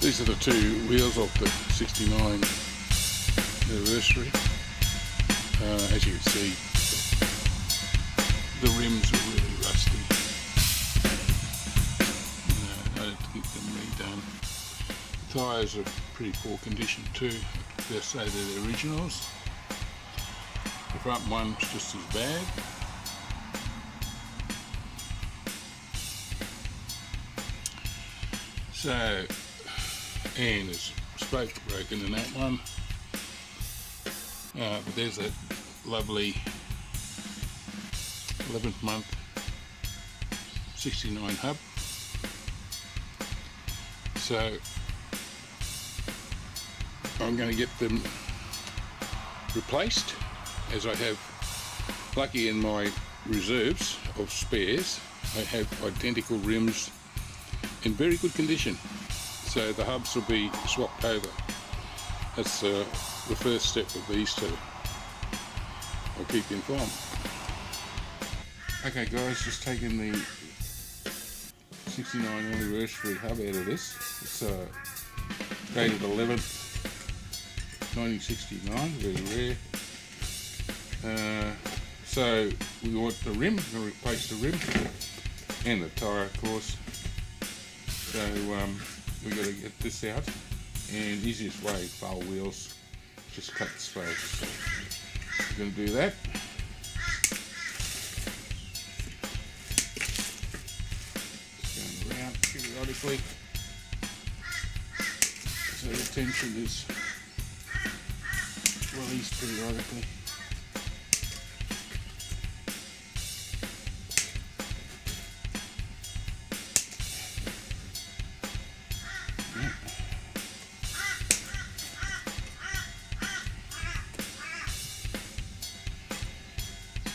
These are the two wheels of the 69 Anniversary. As you can see, the rims are really rusty. I had to get them redone. The tyres are pretty poor condition too. They say they're the originals. The front one's just as bad. So, and there's a spoke broken in that one. But there's that lovely 11th month 69 hub. So I'm going to get them replaced, as I have, lucky in my reserves of spares, I have identical rims in very good condition. So the hubs will be swapped over. That's the first step of these two. I'll keep you informed. Okay guys, just taking the 69 Anniversary hub out of this. It's dated 11th 1969, very rare. So we want the rim, we're going to replace the rim and the tyre of course. So we've got to get this out, and easiest way, bowl wheels, just cut the spokes. So we're going to do that. Just going around periodically, so the tension is released periodically.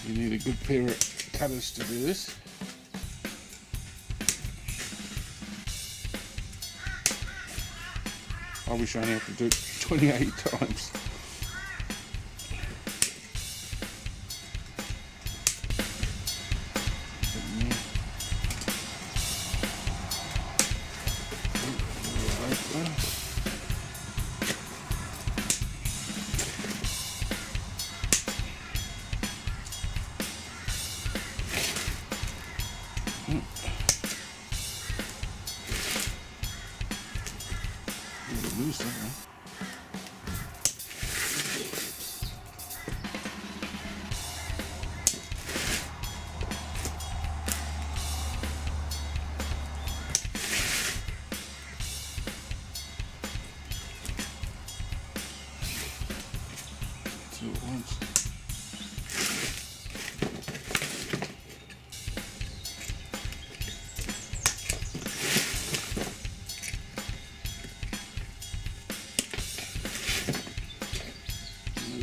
You need a good pair of cutters to do this. I wish I only have to do it 28 times. Loose, huh? Two at once.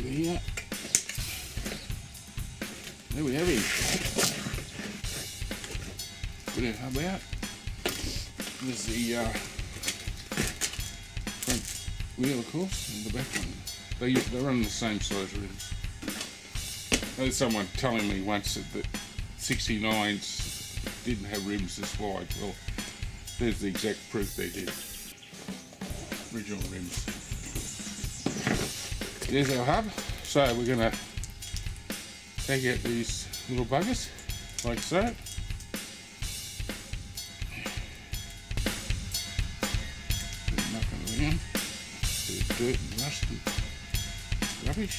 Here. There we have him. Put it, how about? There's the front wheel of course, and the back one. They run the same size rims. There's someone telling me once that the 69s didn't have rims this wide. Well, there's the exact proof they did. Original rims. There's our hub. So we're going to take out these little buggers, like so. Knocking around. Bit of dirt and rust and rubbish.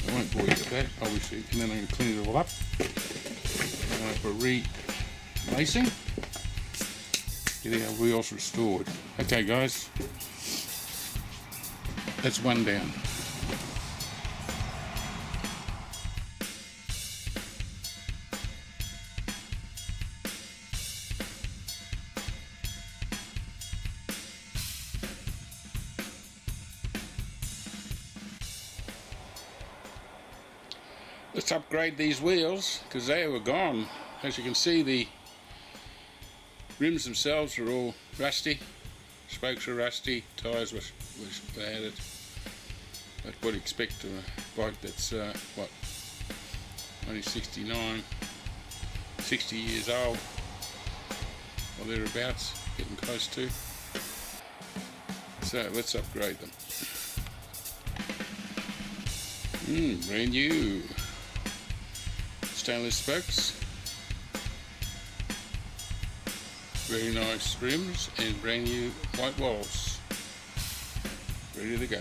I won't bore you with that, obviously, and then I'm going to clean it all up for re-lacing. Getting our wheels restored. Okay guys, that's one down. Let's upgrade these wheels because they were gone. As you can see, the rims themselves are all rusty, spokes are rusty, tyres were bad. But what do you expect to a bike that's what, only 69, 60 years old, or thereabouts, getting close to. So let's upgrade them. Brand new stainless spokes, very nice rims, and brand new white walls, ready to go.